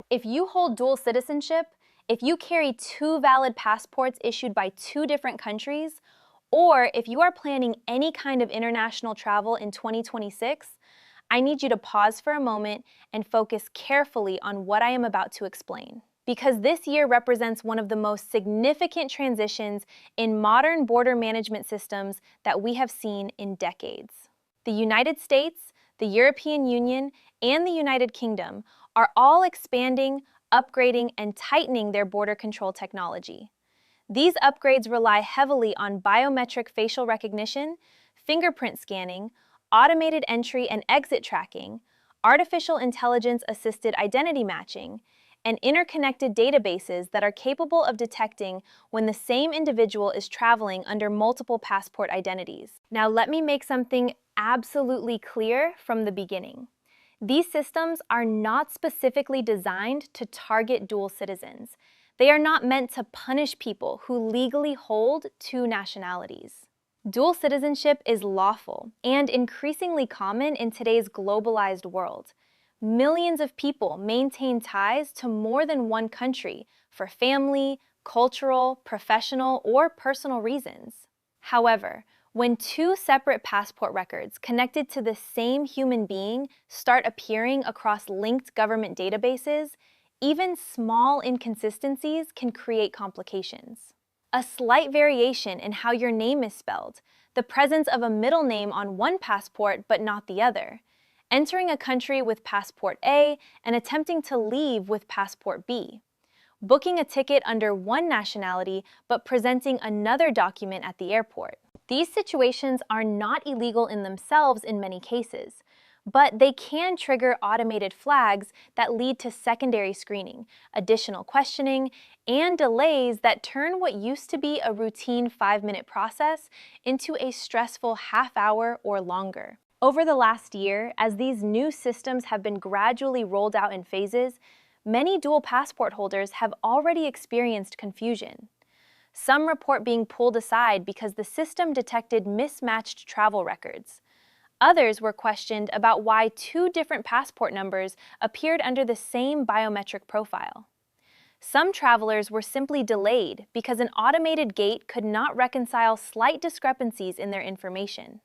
If you hold dual citizenship, if you carry two valid passports issued by two different countries, or if you are planning any kind of international travel in 2026, I need you to pause for a moment and focus carefully on what I am about to explain. Because this year represents one of the most significant transitions in modern border management systems that we have seen in decades. The United States, the European Union, and the United Kingdom are all expanding, upgrading, and tightening their border control technology. These upgrades rely heavily on biometric facial recognition, fingerprint scanning, automated entry and exit tracking, artificial intelligence-assisted identity matching, and interconnected databases that are capable of detecting when the same individual is traveling under multiple passport identities. Now, let me make something absolutely clear from the beginning. These systems are not specifically designed to target dual citizens. They are not meant to punish people who legally hold two nationalities. Dual citizenship is lawful and increasingly common in today's globalized world. Millions of people maintain ties to more than one country for family, cultural, professional, or personal reasons. However, when two separate passport records connected to the same human being start appearing across linked government databases, even small inconsistencies can create complications. A slight variation in how your name is spelled, the presence of a middle name on one passport but not the other, entering a country with passport A and attempting to leave with passport B, booking a ticket under one nationality but presenting another document at the airport. These situations are not illegal in themselves in many cases, but they can trigger automated flags that lead to secondary screening, additional questioning, and delays that turn what used to be a routine 5-minute process into a stressful half-hour or longer. Over the last year, as these new systems have been gradually rolled out in phases, many dual passport holders have already experienced confusion. Some report being pulled aside because the system detected mismatched travel records. Others were questioned about why two different passport numbers appeared under the same biometric profile. Some travelers were simply delayed because an automated gate could not reconcile slight discrepancies in their information.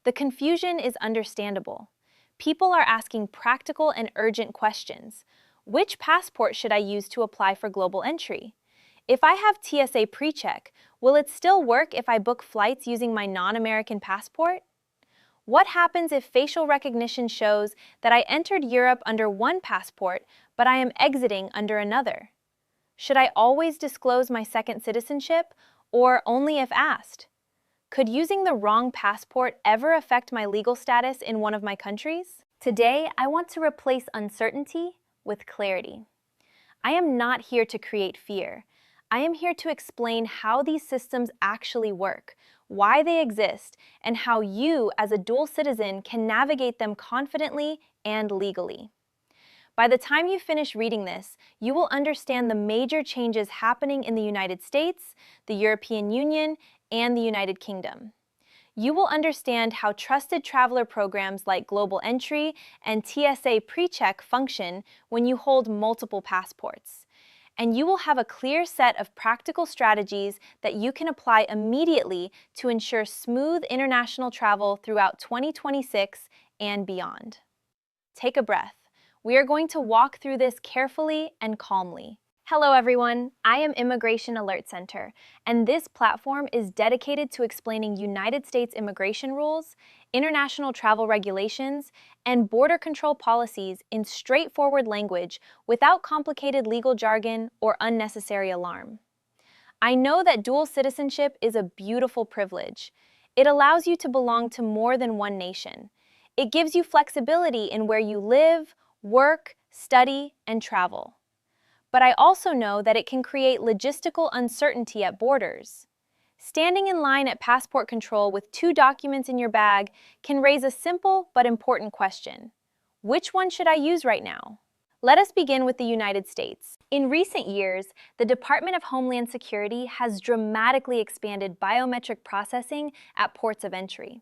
The confusion is understandable. People are asking practical and urgent questions. Which passport should I use to apply for global entry? If I have TSA PreCheck, will it still work if I book flights using my non-American passport? What happens if facial recognition shows that I entered Europe under one passport, but I am exiting under another? Should I always disclose my second citizenship, or only if asked? Could using the wrong passport ever affect my legal status in one of my countries? Today, I want to replace uncertainty with clarity. I am not here to create fear. I am here to explain how these systems actually work, why they exist, and how you, as a dual citizen, can navigate them confidently and legally. By the time you finish reading this, you will understand the major changes happening in the United States, the European Union, and the United Kingdom. You will understand how trusted traveler programs like Global Entry and TSA PreCheck function when you hold multiple passports. And you will have a clear set of practical strategies that you can apply immediately to ensure smooth international travel throughout 2026 and beyond. Take a breath. We are going to walk through this carefully and calmly. Hello everyone, I am Immigration Alert Center, and this platform is dedicated to explaining United States immigration rules, international travel regulations, and border control policies in straightforward language without complicated legal jargon or unnecessary alarm. I know that dual citizenship is a beautiful privilege. It allows you to belong to more than one nation. It gives you flexibility in where you live, work, study, and travel. But I also know that it can create logistical uncertainty at borders. Standing in line at passport control with two documents in your bag can raise a simple but important question. Which one should I use right now? Let us begin with the United States. In recent years, the Department of Homeland Security has dramatically expanded biometric processing at ports of entry.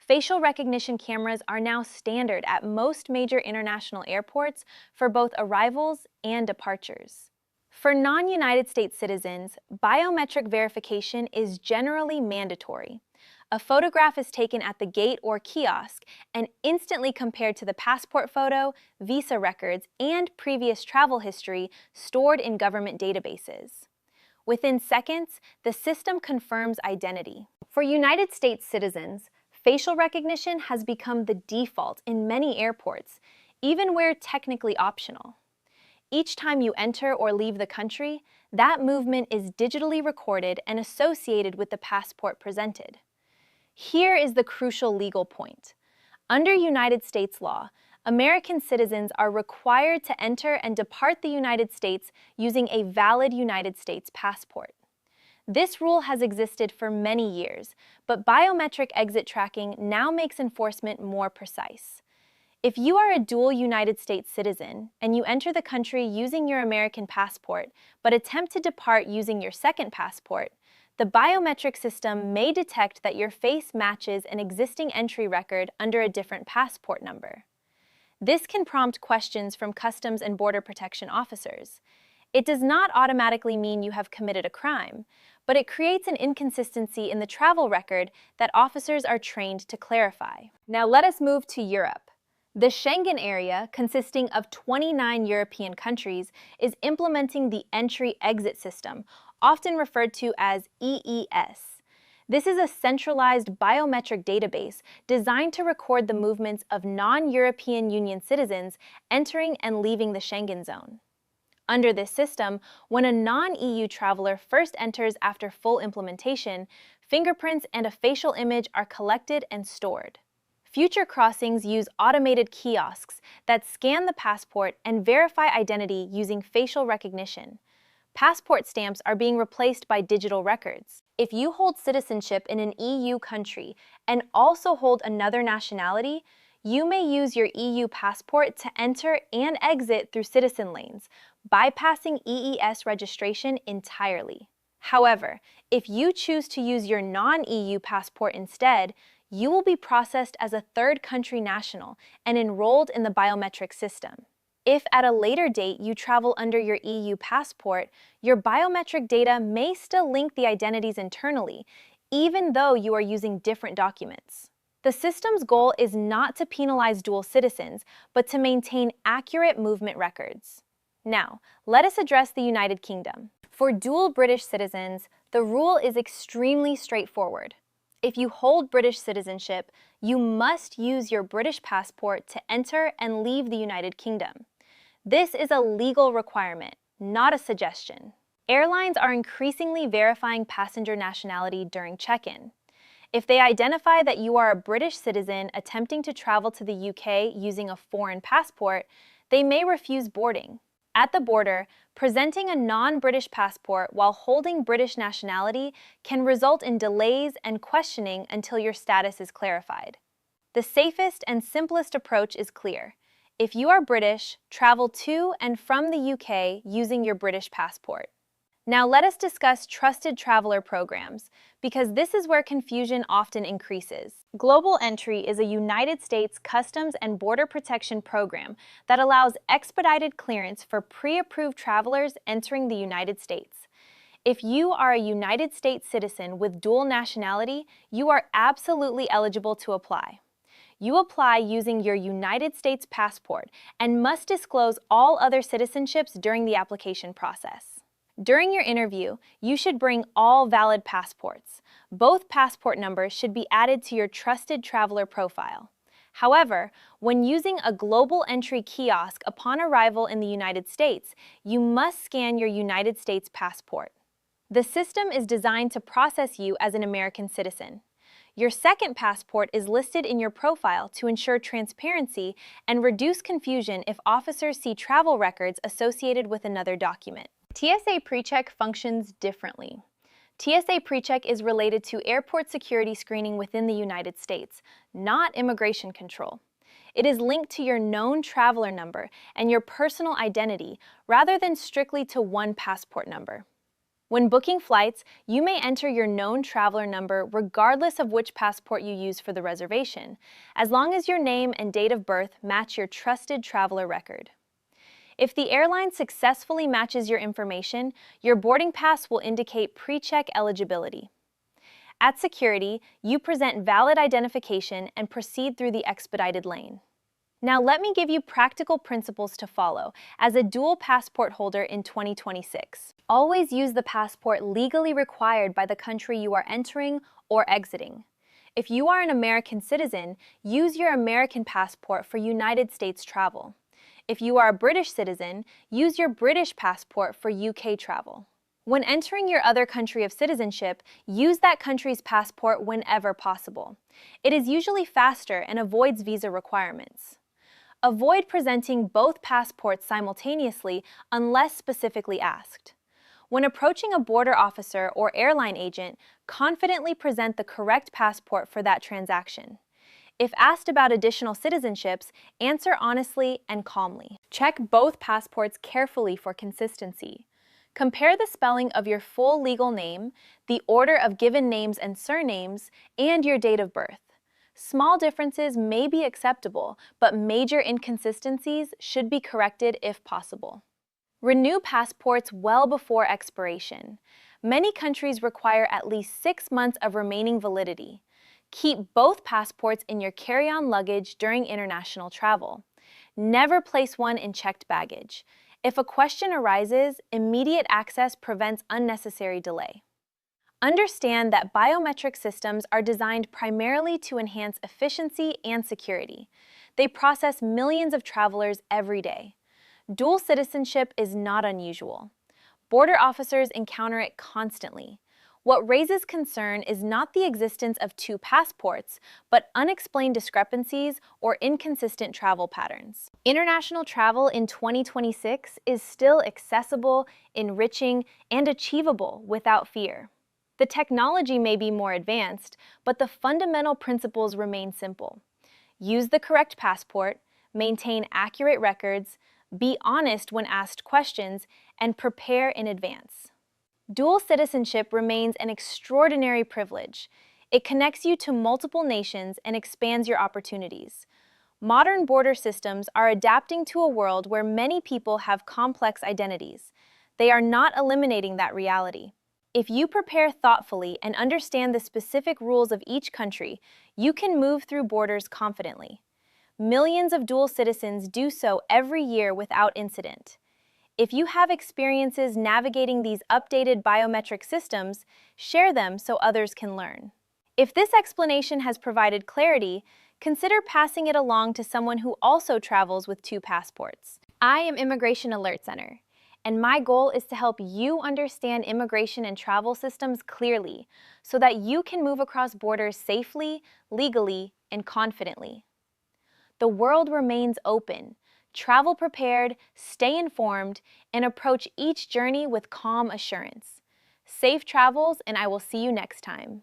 Facial recognition cameras are now standard at most major international airports for both arrivals and departures. For non-United States citizens, biometric verification is generally mandatory. A photograph is taken at the gate or kiosk and instantly compared to the passport photo, visa records, and previous travel history stored in government databases. Within seconds, the system confirms identity. For United States citizens, facial recognition has become the default in many airports, even where technically optional. Each time you enter or leave the country, that movement is digitally recorded and associated with the passport presented. Here is the crucial legal point. Under United States law, American citizens are required to enter and depart the United States using a valid United States passport. This rule has existed for many years, but biometric exit tracking now makes enforcement more precise. If you are a dual United States citizen and you enter the country using your American passport but attempt to depart using your second passport, the biometric system may detect that your face matches an existing entry record under a different passport number. This can prompt questions from Customs and Border Protection officers. It does not automatically mean you have committed a crime, but it creates an inconsistency in the travel record that officers are trained to clarify. Now let us move to Europe. The Schengen area, consisting of 29 European countries, is implementing the entry-exit system, often referred to as EES. This is a centralized biometric database designed to record the movements of non-European Union citizens entering and leaving the Schengen zone. Under this system, when a non-EU traveler first enters after full implementation, fingerprints and a facial image are collected and stored. Future crossings use automated kiosks that scan the passport and verify identity using facial recognition. Passport stamps are being replaced by digital records. If you hold citizenship in an EU country and also hold another nationality, you may use your EU passport to enter and exit through citizen lanes, bypassing EES registration entirely. However, if you choose to use your non-EU passport instead, you will be processed as a third country national and enrolled in the biometric system. If at a later date you travel under your EU passport, your biometric data may still link the identities internally, even though you are using different documents. The system's goal is not to penalize dual citizens, but to maintain accurate movement records. Now, let us address the United Kingdom. For dual British citizens, the rule is extremely straightforward. If you hold British citizenship, you must use your British passport to enter and leave the United Kingdom. This is a legal requirement, not a suggestion. Airlines are increasingly verifying passenger nationality during check-in. If they identify that you are a British citizen attempting to travel to the UK using a foreign passport, they may refuse boarding. At the border, presenting a non-British passport while holding British nationality can result in delays and questioning until your status is clarified. The safest and simplest approach is clear. If you are British, travel to and from the UK using your British passport. Now let us discuss trusted traveler programs, because this is where confusion often increases. Global Entry is a United States Customs and Border Protection program that allows expedited clearance for pre-approved travelers entering the United States. If you are a United States citizen with dual nationality, you are absolutely eligible to apply. You apply using your United States passport and must disclose all other citizenships during the application process. During your interview, you should bring all valid passports. Both passport numbers should be added to your trusted traveler profile. However, when using a global entry kiosk upon arrival in the United States, you must scan your United States passport. The system is designed to process you as an American citizen. Your second passport is listed in your profile to ensure transparency and reduce confusion if officers see travel records associated with another document. TSA PreCheck functions differently. TSA PreCheck is related to airport security screening within the United States, not immigration control. It is linked to your known traveler number and your personal identity rather than strictly to one passport number. When booking flights, you may enter your known traveler number regardless of which passport you use for the reservation, as long as your name and date of birth match your trusted traveler record. If the airline successfully matches your information, your boarding pass will indicate pre-check eligibility. At security, you present valid identification and proceed through the expedited lane. Now let me give you practical principles to follow as a dual passport holder in 2026. Always use the passport legally required by the country you are entering or exiting. If you are an American citizen, use your American passport for United States travel. If you are a British citizen, use your British passport for UK travel. When entering your other country of citizenship, use that country's passport whenever possible. It is usually faster and avoids visa requirements. Avoid presenting both passports simultaneously unless specifically asked. When approaching a border officer or airline agent, confidently present the correct passport for that transaction. If asked about additional citizenships, answer honestly and calmly. Check both passports carefully for consistency. Compare the spelling of your full legal name, the order of given names and surnames, and your date of birth. Small differences may be acceptable, but major inconsistencies should be corrected if possible. Renew passports well before expiration. Many countries require at least 6 months of remaining validity. Keep both passports in your carry-on luggage during international travel. Never place one in checked baggage. If a question arises, immediate access prevents unnecessary delay. Understand that biometric systems are designed primarily to enhance efficiency and security. They process millions of travelers every day. Dual citizenship is not unusual. Border officers encounter it constantly. What raises concern is not the existence of two passports, but unexplained discrepancies or inconsistent travel patterns. International travel in 2026 is still accessible, enriching, and achievable without fear. The technology may be more advanced, but the fundamental principles remain simple. Use the correct passport, maintain accurate records, be honest when asked questions, and prepare in advance. Dual citizenship remains an extraordinary privilege. It connects you to multiple nations and expands your opportunities. Modern border systems are adapting to a world where many people have complex identities. They are not eliminating that reality. If you prepare thoughtfully and understand the specific rules of each country, you can move through borders confidently. Millions of dual citizens do so every year without incident. If you have experiences navigating these updated biometric systems, share them so others can learn. If this explanation has provided clarity, consider passing it along to someone who also travels with two passports. I am Immigration Alert Center, and my goal is to help you understand immigration and travel systems clearly so that you can move across borders safely, legally, and confidently. The world remains open. Travel prepared, stay informed, and approach each journey with calm assurance. Safe travels, and I will see you next time.